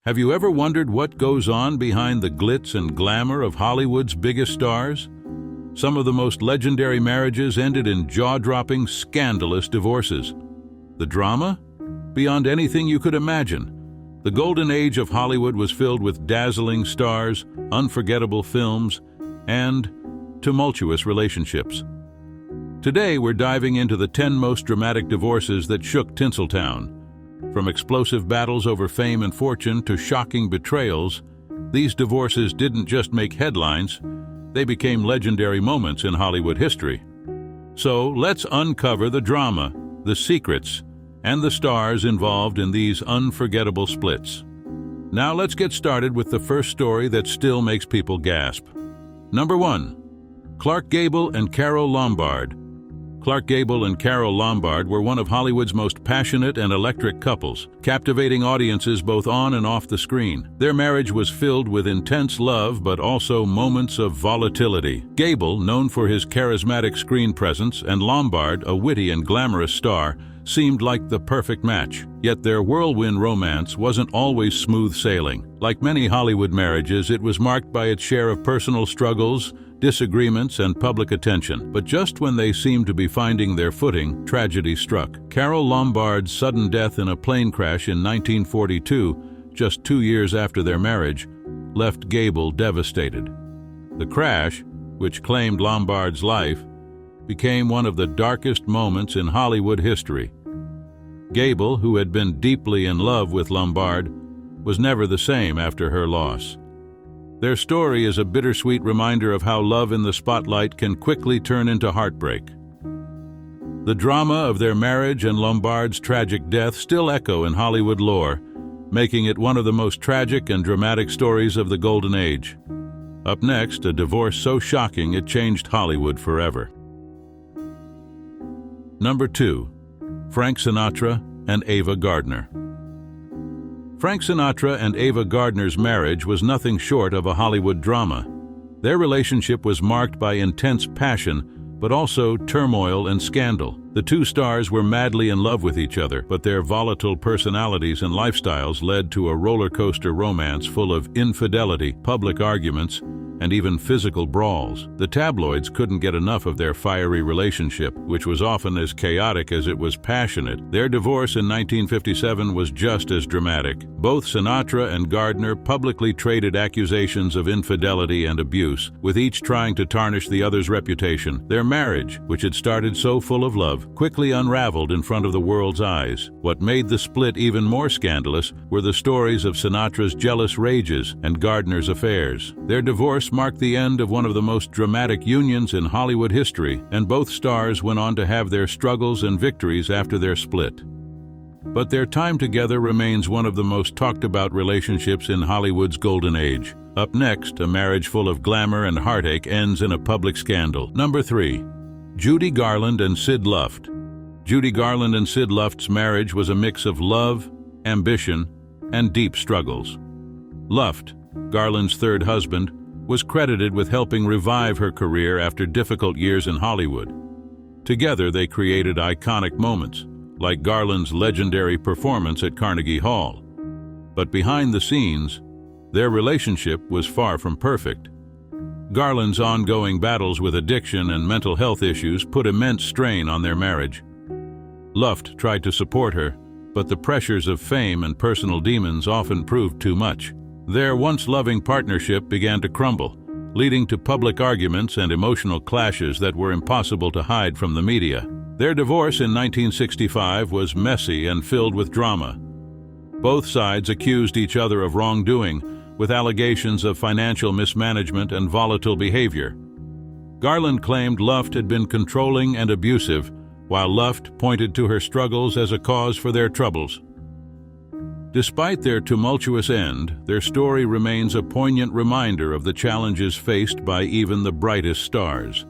Have you ever wondered what goes on behind the glitz and glamour of Hollywood's biggest stars? Some of the most legendary marriages ended in jaw-dropping, scandalous divorces. The drama? Beyond anything you could imagine. The golden age of Hollywood was filled with dazzling stars, unforgettable films, and tumultuous relationships. Today, we're diving into the 10 most dramatic divorces that shook Tinseltown. From explosive battles over fame and fortune to shocking betrayals, these divorces didn't just make headlines, they became legendary moments in Hollywood history. So let's uncover the drama, the secrets, and the stars involved in these unforgettable splits. Now let's get started with the first story that still makes people gasp. Number 1. Clark Gable and Carole Lombard. Clark Gable and Carole Lombard were one of Hollywood's most passionate and electric couples, captivating audiences both on and off the screen. Their marriage was filled with intense love but also moments of volatility. Gable, known for his charismatic screen presence, and Lombard, a witty and glamorous star, seemed like the perfect match. Yet their whirlwind romance wasn't always smooth sailing. Like many Hollywood marriages, it was marked by its share of personal struggles, disagreements, and public attention. But just when they seemed to be finding their footing, tragedy struck. Carole Lombard's sudden death in a plane crash in 1942, just 2 years after their marriage, left Gable devastated. The crash, which claimed Lombard's life, became one of the darkest moments in Hollywood history. Gable, who had been deeply in love with Lombard, was never the same after her loss. Their story is a bittersweet reminder of how love in the spotlight can quickly turn into heartbreak. The drama of their marriage and Lombard's tragic death still echo in Hollywood lore, making it one of the most tragic and dramatic stories of the Golden Age. Up next, a divorce so shocking it changed Hollywood forever. Number 2. Frank Sinatra and Ava Gardner. Frank Sinatra and Ava Gardner's marriage was nothing short of a Hollywood drama. Their relationship was marked by intense passion, but also turmoil and scandal. The two stars were madly in love with each other, but their volatile personalities and lifestyles led to a roller coaster romance full of infidelity, public arguments, and even physical brawls. The tabloids couldn't get enough of their fiery relationship, which was often as chaotic as it was passionate. Their divorce in 1957 was just as dramatic. Both Sinatra and Gardner publicly traded accusations of infidelity and abuse, with each trying to tarnish the other's reputation. Their marriage, which had started so full of love, quickly unraveled in front of the world's eyes. What made the split even more scandalous were the stories of Sinatra's jealous rages and Gardner's affairs. Their divorce marked the end of one of the most dramatic unions in Hollywood history, and both stars went on to have their struggles and victories after their split. But their time together remains one of the most talked about relationships in Hollywood's golden age. Up next, a marriage full of glamour and heartache ends in a public scandal. Number 3. Judy Garland and Sid Luft. Judy Garland and Sid Luft's marriage was a mix of love, ambition, and deep struggles. Luft, Garland's third husband, was credited with helping revive her career after difficult years in Hollywood. Together, they created iconic moments, like Garland's legendary performance at Carnegie Hall. But behind the scenes, their relationship was far from perfect. Garland's ongoing battles with addiction and mental health issues put immense strain on their marriage. Luft tried to support her, but the pressures of fame and personal demons often proved too much. Their once loving partnership began to crumble, leading to public arguments and emotional clashes that were impossible to hide from the media. Their divorce in 1965 was messy and filled with drama. Both sides accused each other of wrongdoing, with allegations of financial mismanagement and volatile behavior. Garland claimed Luft had been controlling and abusive, while Luft pointed to her struggles as a cause for their troubles. Despite their tumultuous end, their story remains a poignant reminder of the challenges faced by even the brightest stars.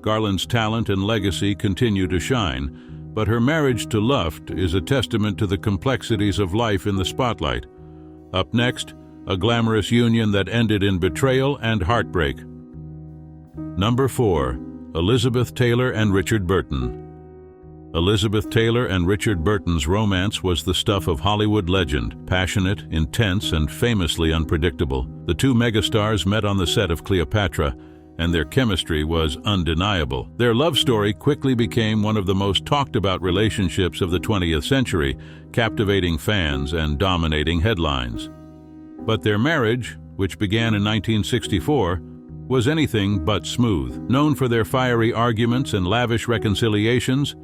Garland's talent and legacy continue to shine, but her marriage to Luft is a testament to the complexities of life in the spotlight. Up next, a glamorous union that ended in betrayal and heartbreak. Number 4. Elizabeth Taylor and Richard Burton. Elizabeth Taylor and Richard Burton's romance was the stuff of Hollywood legend, passionate, intense, and famously unpredictable. The two megastars met on the set of Cleopatra, and their chemistry was undeniable. Their love story quickly became one of the most talked-about relationships of the 20th century, captivating fans and dominating headlines. But their marriage, which began in 1964, was anything but smooth. Known for their fiery arguments and lavish reconciliations,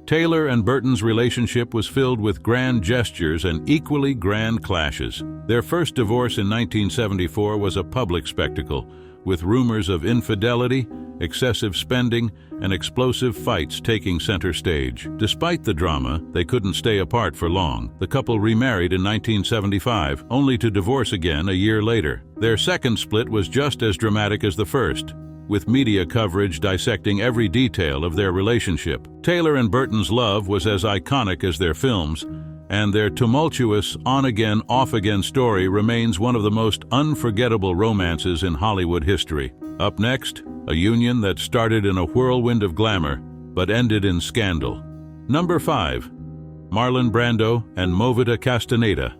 Taylor and Burton's relationship was filled with grand gestures and equally grand clashes. Their first divorce in 1974 was a public spectacle, with rumors of infidelity, excessive spending, and explosive fights taking center stage. Despite the drama, they couldn't stay apart for long. The couple remarried in 1975, only to divorce again a year later. Their second split was just as dramatic as the first, with media coverage dissecting every detail of their relationship. Taylor and Burton's love was as iconic as their films, and their tumultuous on-again, off-again story remains one of the most unforgettable romances in Hollywood history. Up next, a union that started in a whirlwind of glamour, but ended in scandal. Number 5. Marlon Brando and Movita Castaneda.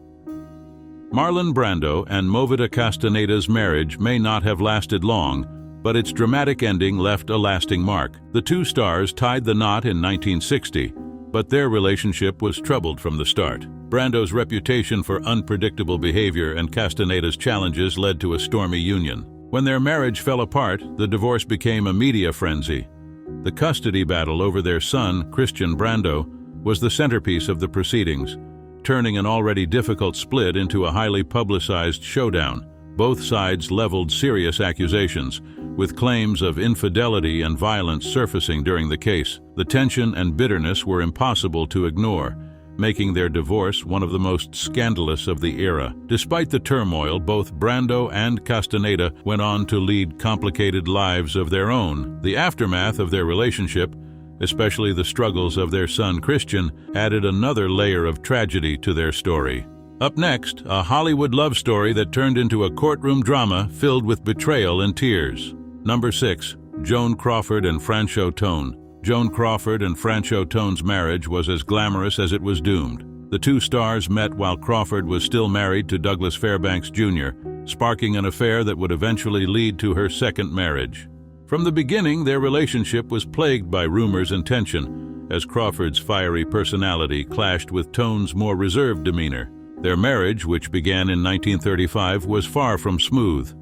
Marlon Brando and Movita Castaneda's marriage may not have lasted long, but its dramatic ending left a lasting mark. The two stars tied the knot in 1960, but their relationship was troubled from the start. Brando's reputation for unpredictable behavior and Castaneda's challenges led to a stormy union. When their marriage fell apart, the divorce became a media frenzy. The custody battle over their son, Christian Brando, was the centerpiece of the proceedings, turning an already difficult split into a highly publicized showdown. Both sides leveled serious accusations, with claims of infidelity and violence surfacing during the case. The tension and bitterness were impossible to ignore, making their divorce one of the most scandalous of the era. Despite the turmoil, both Brando and Castaneda went on to lead complicated lives of their own. The aftermath of their relationship, especially the struggles of their son Christian, added another layer of tragedy to their story. Up next, a Hollywood love story that turned into a courtroom drama filled with betrayal and tears. Number 6. Joan Crawford and Franchot Tone. Joan Crawford and Franchot Tone's marriage was as glamorous as it was doomed. The two stars met while Crawford was still married to Douglas Fairbanks Jr., sparking an affair that would eventually lead to her second marriage. From the beginning, their relationship was plagued by rumors and tension, as Crawford's fiery personality clashed with Tone's more reserved demeanor. Their marriage, which began in 1935, was far from smooth.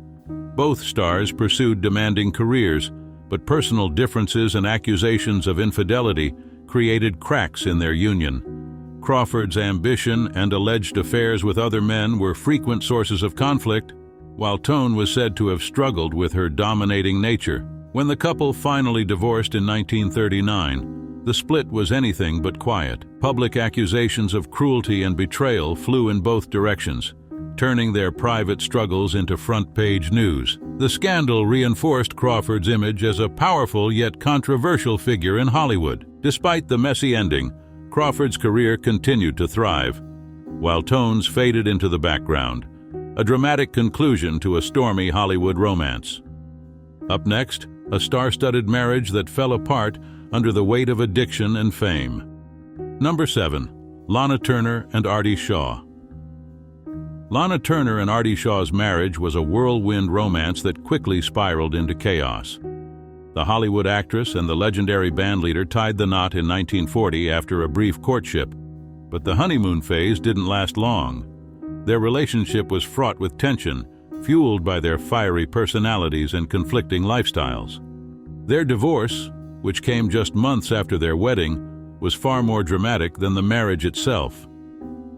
Both stars pursued demanding careers, but personal differences and accusations of infidelity created cracks in their union. Crawford's ambition and alleged affairs with other men were frequent sources of conflict, while Tone was said to have struggled with her dominating nature. When the couple finally divorced in 1939, the split was anything but quiet. Public accusations of cruelty and betrayal flew in both directions, turning their private struggles into front-page news. The scandal reinforced Crawford's image as a powerful yet controversial figure in Hollywood. Despite the messy ending, Crawford's career continued to thrive, while Tone's faded into the background, a dramatic conclusion to a stormy Hollywood romance. Up next, a star-studded marriage that fell apart under the weight of addiction and fame. Number 7. Lana Turner and Artie Shaw. Lana Turner and Artie Shaw's marriage was a whirlwind romance that quickly spiraled into chaos. The Hollywood actress and the legendary bandleader tied the knot in 1940 after a brief courtship, but the honeymoon phase didn't last long. Their relationship was fraught with tension, fueled by their fiery personalities and conflicting lifestyles. Their divorce, which came just months after their wedding, was far more dramatic than the marriage itself.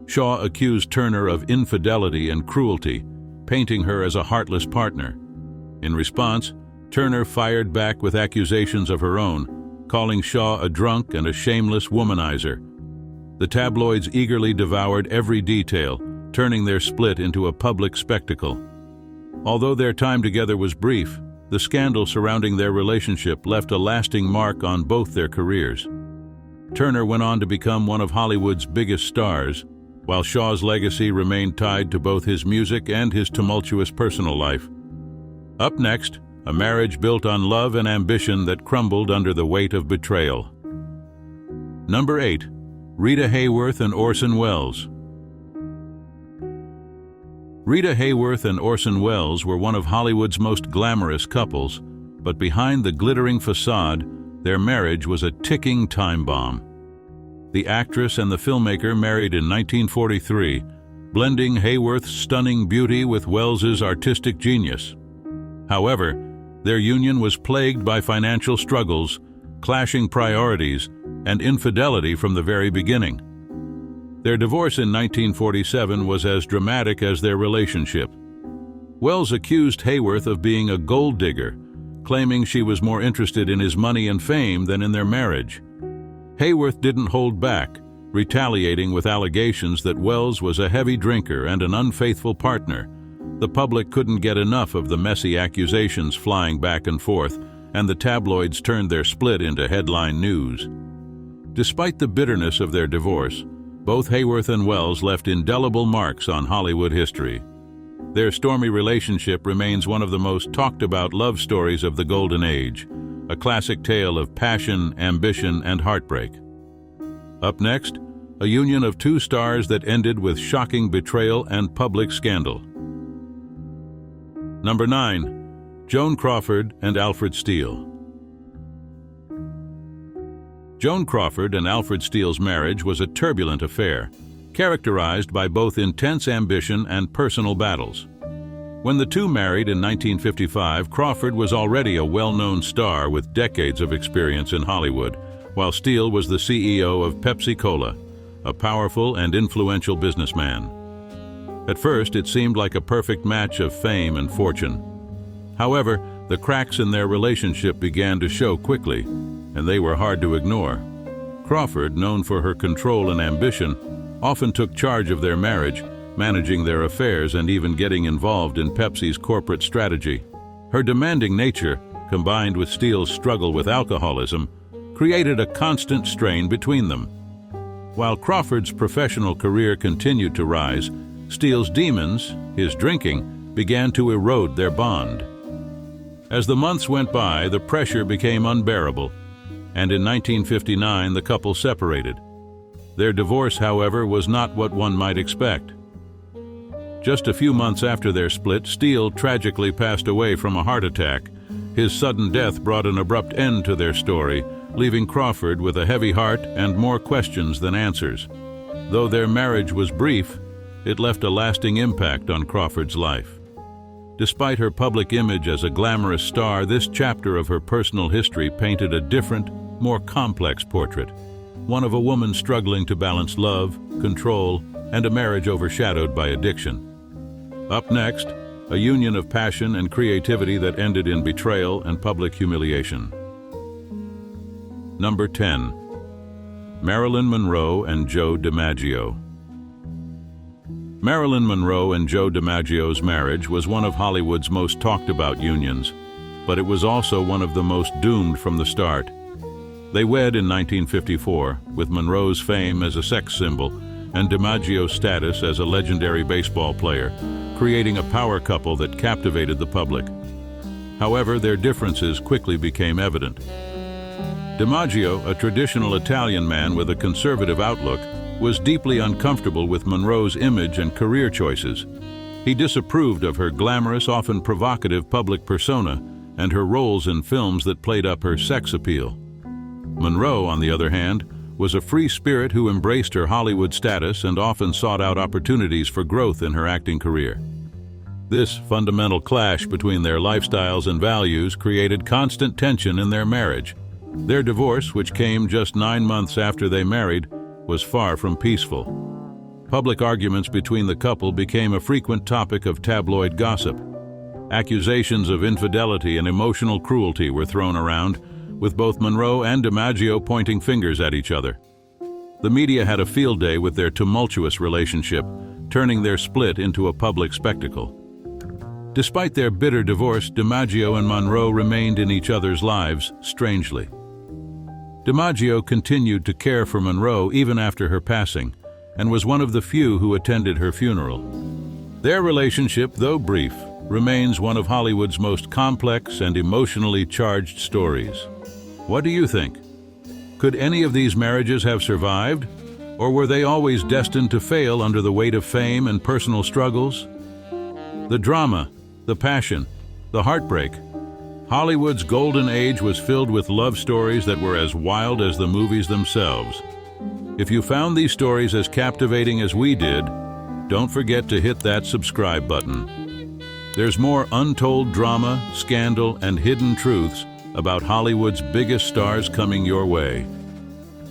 Shaw accused Turner of infidelity and cruelty, painting her as a heartless partner. In response, Turner fired back with accusations of her own, calling Shaw a drunk and a shameless womanizer. The tabloids eagerly devoured every detail, turning their split into a public spectacle. Although their time together was brief, the scandal surrounding their relationship left a lasting mark on both their careers. Turner went on to become one of Hollywood's biggest stars, while Shaw's legacy remained tied to both his music and his tumultuous personal life. Up next, a marriage built on love and ambition that crumbled under the weight of betrayal. Number 8. Rita Hayworth and Orson Welles. Rita Hayworth and Orson Welles were one of Hollywood's most glamorous couples, but behind the glittering facade, their marriage was a ticking time bomb. The actress and the filmmaker married in 1943, blending Hayworth's stunning beauty with Welles's artistic genius. However, their union was plagued by financial struggles, clashing priorities, and infidelity from the very beginning. Their divorce in 1947 was as dramatic as their relationship. Welles accused Hayworth of being a gold digger, claiming she was more interested in his money and fame than in their marriage. Hayworth didn't hold back, retaliating with allegations that Welles was a heavy drinker and an unfaithful partner. The public couldn't get enough of the messy accusations flying back and forth, and the tabloids turned their split into headline news. Despite the bitterness of their divorce, both Hayworth and Welles left indelible marks on Hollywood history. Their stormy relationship remains one of the most talked-about love stories of the Golden Age, a classic tale of passion, ambition, and heartbreak. Up next, a union of two stars that ended with shocking betrayal and public scandal. Number 9. Joan Crawford and Alfred Steele. Joan Crawford and Alfred Steele's marriage was a turbulent affair, characterized by both intense ambition and personal battles. When the two married in 1955, Crawford was already a well-known star with decades of experience in Hollywood, while Steele was the CEO of Pepsi-Cola, a powerful and influential businessman. At first, it seemed like a perfect match of fame and fortune. However, the cracks in their relationship began to show quickly, and they were hard to ignore. Crawford, known for her control and ambition, often took charge of their marriage, managing their affairs and even getting involved in Pepsi's corporate strategy. Her demanding nature, combined with Steele's struggle with alcoholism, created a constant strain between them. While Crawford's professional career continued to rise, Steele's demons, his drinking, began to erode their bond. As the months went by, the pressure became unbearable, and in 1959 the couple separated. Their divorce, however, was not what one might expect. Just a few months after their split, Steele tragically passed away from a heart attack. His sudden death brought an abrupt end to their story, leaving Crawford with a heavy heart and more questions than answers. Though their marriage was brief, it left a lasting impact on Crawford's life. Despite her public image as a glamorous star, this chapter of her personal history painted a different, more complex portrait, one of a woman struggling to balance love, control, and a marriage overshadowed by addiction. Up next, a union of passion and creativity that ended in betrayal and public humiliation. Number 10. Marilyn Monroe and Joe DiMaggio. Marilyn Monroe and Joe DiMaggio's marriage was one of Hollywood's most talked-about unions, but it was also one of the most doomed from the start. They wed in 1954, with Monroe's fame as a sex symbol and DiMaggio's status as a legendary baseball player, creating a power couple that captivated the public. However, their differences quickly became evident. DiMaggio, a traditional Italian man with a conservative outlook, was deeply uncomfortable with Monroe's image and career choices. He disapproved of her glamorous, often provocative public persona and her roles in films that played up her sex appeal. Monroe, on the other hand, was a free spirit who embraced her Hollywood status and often sought out opportunities for growth in her acting career. This fundamental clash between their lifestyles and values created constant tension in their marriage. Their divorce, which came just 9 months after they married, was far from peaceful. Public arguments between the couple became a frequent topic of tabloid gossip. Accusations of infidelity and emotional cruelty were thrown around, with both Monroe and DiMaggio pointing fingers at each other. The media had a field day with their tumultuous relationship, turning their split into a public spectacle. Despite their bitter divorce, DiMaggio and Monroe remained in each other's lives, strangely. DiMaggio continued to care for Monroe even after her passing, and was one of the few who attended her funeral. Their relationship, though brief, remains one of Hollywood's most complex and emotionally charged stories. What do you think? Could any of these marriages have survived? Or were they always destined to fail under the weight of fame and personal struggles? The drama, the passion, the heartbreak. Hollywood's golden age was filled with love stories that were as wild as the movies themselves. If you found these stories as captivating as we did, don't forget to hit that subscribe button. There's more untold drama, scandal, and hidden truths about Hollywood's biggest stars coming your way.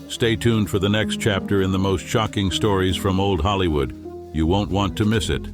Stay tuned for the next chapter in the most shocking stories from old Hollywood. You won't want to miss it.